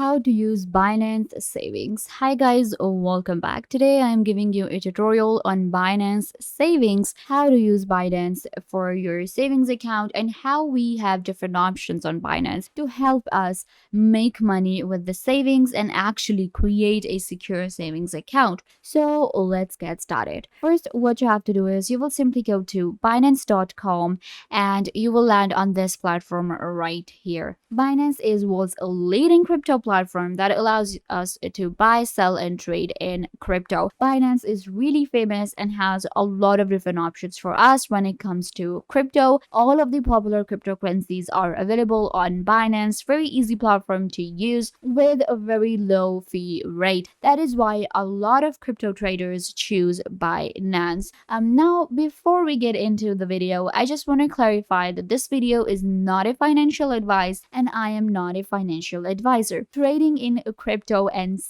How to use Binance Savings. Hi guys, welcome back. Today I am giving you a tutorial on Binance Savings, how to use Binance for your savings account and how we have different options on Binance to help us make money with the savings and actually create a secure savings account. So let's get started. First, what you have to do is you will simply go to binance.com and you will land on this platform right here. Binance was a leading crypto platform that allows us to buy, sell, and trade in crypto. Binance is really famous and has a lot of different options for us when it comes to crypto. All of the popular cryptocurrencies are available on Binance. Very easy platform to use with a very low fee rate. That is why a lot of crypto traders choose Binance. Now, before we get into the video, I just want to clarify that this video is not a financial advice and I am not a financial advisor. Trading in crypto and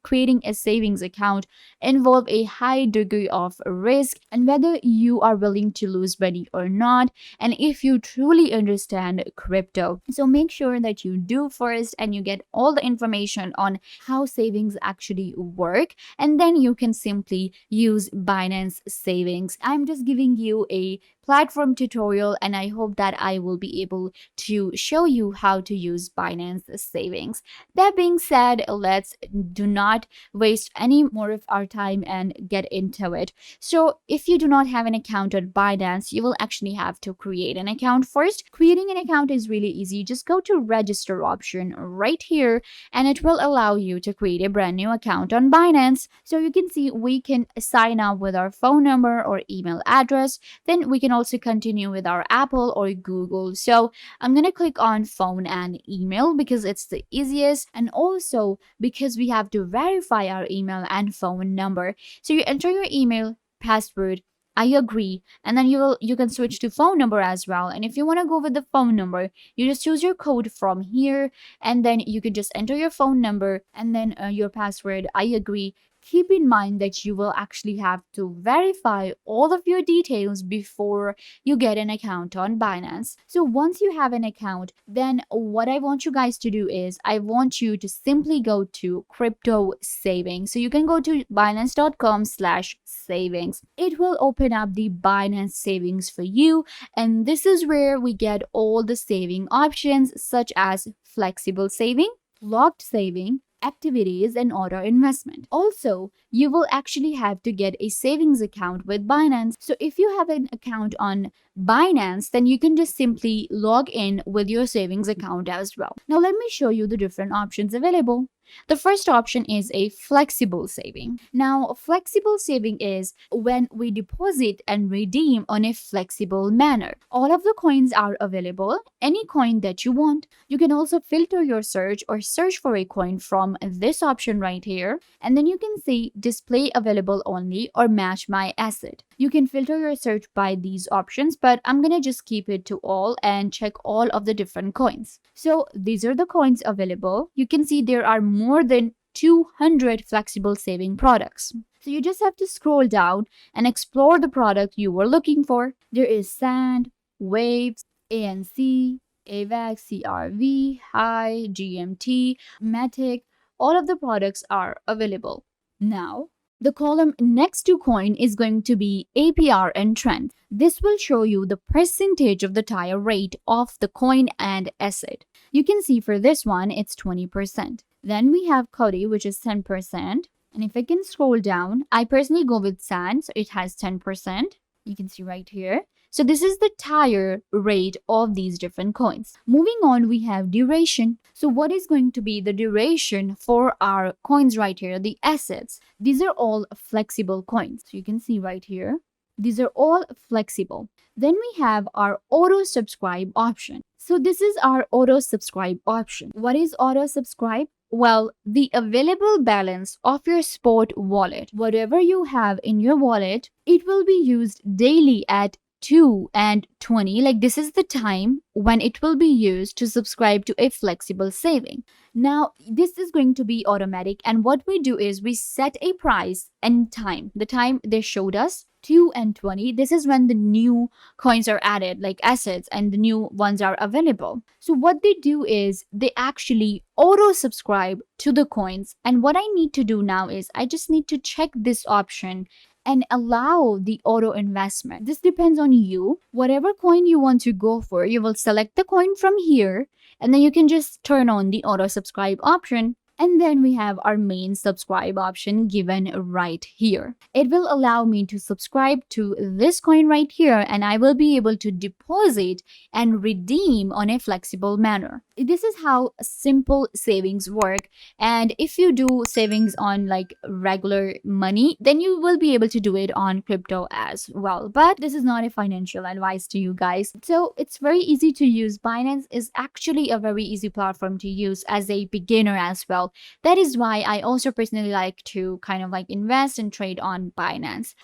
creating a savings account involve a high degree of risk, and whether you are willing to lose money or not, and if you truly understand crypto. So make sure that you do first and you get all the information on how savings actually work, and then you can simply use Binance Savings. I'm just giving you a platform tutorial and I hope that I will be able to show you how to use Binance Savings. That being said, let's do not waste any more of our time and get into it. So if you do not have an account at Binance, you will actually have to create an account first. Creating an account is really easy. Just go to register option right here and it will allow you to create a brand new account on Binance. So you can see we can sign up with our phone number or email address. Then we can also continue with our Apple or Google. So I'm going to click on phone and email because it's the easiest, and also because we have to verify our email and phone number. So you enter your email, password, I agree, and then you can switch to phone number as well. And if you want to go with the phone number, you just choose your code from here, and then you can just enter your phone number and then your password, I agree. Keep in mind that you will actually have to verify all of your details before you get an account on Binance. So once you have an account, then what I want you guys to do is I want you to simply go to crypto savings. So you can go to binance.com/savings. It will open up the Binance savings for you, and this is where we get all the saving options such as flexible saving, locked saving, activities, and auto investment. Also, you will actually have to get a savings account with Binance. So if you have an account on Binance, then you can just simply log in with your savings account as well. Now let me show you the different options available. The first option is a flexible saving. Now, flexible saving is when we deposit and redeem on a flexible manner. All of the coins are available, any coin that you want. You can also filter your search or search for a coin from this option right here. And then you can see display available only or match my asset. You can filter your search by these options, but I'm going to just keep it to all and check all of the different coins. So these are the coins available. You can see there are more than 200 flexible saving products. So you just have to scroll down and explore the product you were looking for. There is Sand, Waves, ANC, AVAX, CRV, High, GMT, Matic. All of the products are available. Now, the column next to coin is going to be APR and trend. This will show you the percentage of the tire rate of the coin and asset. You can see for this one, it's 20%. Then we have Cody, which is 10%. And if I can scroll down, I personally go with Sand, so it has 10%. You can see right here. So this is the tire rate of these different coins. Moving on, we have duration. So what is going to be the duration for our coins right here, the assets? These are all flexible coins. So you can see right here. These are all flexible. Then we have our auto subscribe option. So this is our auto subscribe option. What is auto subscribe? Well, the available balance of your spot wallet, whatever you have in your wallet, it will be used daily at 2 and 20. Like this is the time when it will be used to subscribe to a flexible saving. Now, this is going to be automatic, and what we do is we set a price and time, the time they showed us, 2 and 20, this is when the new coins are added, like assets, and the new ones are available. So what they do is they actually auto subscribe to the coins. And what I need to do now is I just need to check this option and allow the auto investment. This depends on you. Whatever coin you want to go for, you will select the coin from here, and then you can just turn on the auto subscribe option. And then we have our main subscribe option given right here. It will allow me to subscribe to this coin right here, and I will be able to deposit and redeem on a flexible manner. This is how simple savings work. And if you do savings on like regular money, then you will be able to do it on crypto as well. But this is not a financial advice to you guys. So it's very easy to use. Binance is actually a very easy platform to use as a beginner as well. That is why I also personally like to kind of like invest and trade on Binance.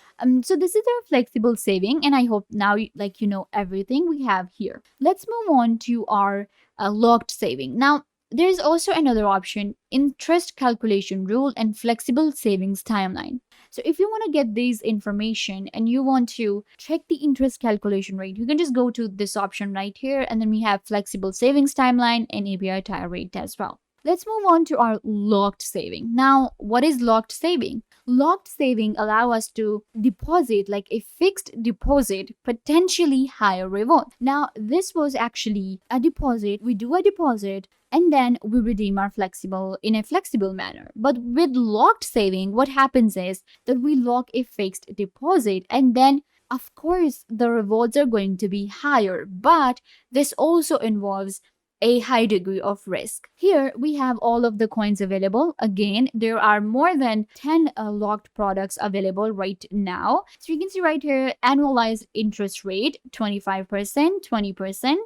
So this is our flexible saving, and I hope now you know everything we have here. Let's move on to our locked saving. Now, there's also another option: interest calculation rule and flexible savings timeline. So if you want to get these information and you want to check the interest calculation rate, you can just go to this option right here, and then we have flexible savings timeline and APR tire rate as well. Let's move on to our locked saving. Now, what is locked saving? Locked saving allow us to deposit like a fixed deposit, potentially higher reward. Now, this was actually a deposit. We do a deposit and then we redeem our flexible in a flexible manner. But with locked saving, what happens is that we lock a fixed deposit, and then of course the rewards are going to be higher, but this also involves a high degree of risk. Here we have all of the coins available. Again, there are more than 10 locked products available right now. So you can see right here, annualized interest rate 25%, 20%,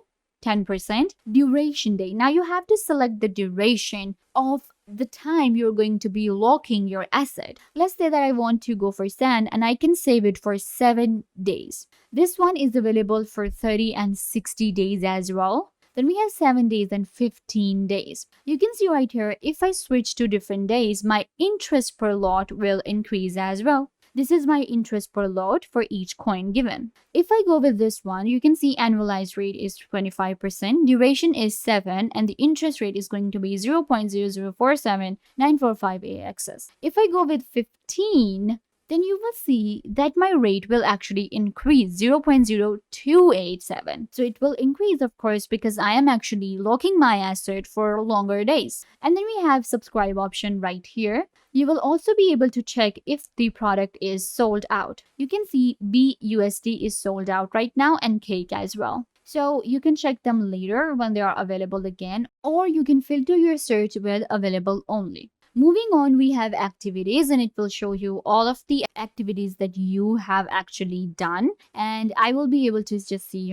10%, duration day. Now you have to select the duration of the time you're going to be locking your asset. Let's say that I want to go for sand and I can save it for 7 days. This one is available for 30 and 60 days as well. Then we have 7 days and 15 days. You can see right here, if I switch to different days, my interest per lot will increase as well. This is my interest per lot for each coin given. If I go with this one, you can see annualized rate is 25%, duration is 7, and the interest rate is going to be 0.0047945 AXS. If I go with 15, then you will see that my rate will actually increase 0.0287. So it will increase, of course, because I am actually locking my asset for longer days. And then we have subscribe option right here. You will also be able to check if the product is sold out. You can see BUSD is sold out right now and Cake as well. So you can check them later when they are available again, or you can filter your search with available only. Moving on, we have activities, and it will show you all of the activities that you have actually done. And I will be able to just see,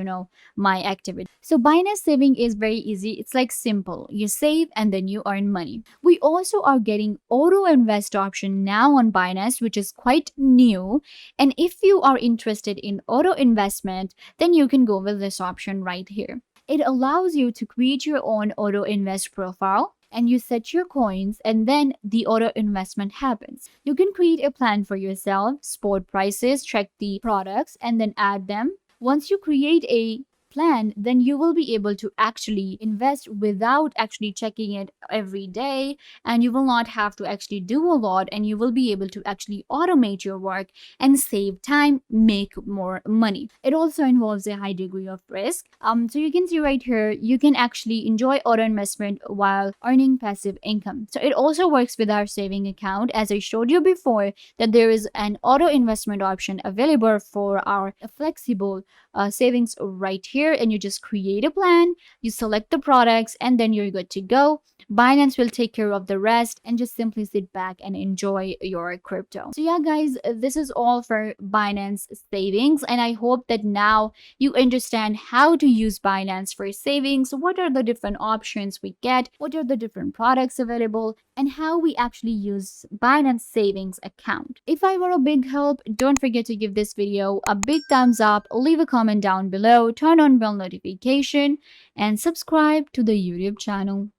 my activity. So Binance saving is very easy. It's like simple. You save and then you earn money. We also are getting auto invest option now on Binance, which is quite new. And if you are interested in auto investment, then you can go with this option right here. It allows you to create your own auto invest profile, and you set your coins, and then the auto investment happens. You can create a plan for yourself, spot prices, track the products, and then add them. Once you create a plan, then you will be able to actually invest without actually checking it every day, and you will not have to actually do a lot, and you will be able to actually automate your work and save time, make more money. It also involves a high degree of risk. So you can see right here, you can actually enjoy auto investment while earning passive income. So it also works with our saving account, as I showed you before, that there is an auto investment option available for our flexible savings right here, and you just create a plan, you select the products, and then you're good to go. Binance will take care of the rest, and just simply sit back and enjoy your crypto. So yeah, guys, this is all for Binance savings, and I hope that now you understand how to use Binance for savings, what are the different options we get, what are the different products available, and how we actually use Binance savings account. If I were a big help, don't forget to give this video a big thumbs up, leave a comment down below, turn on bell notification, and subscribe to the YouTube channel.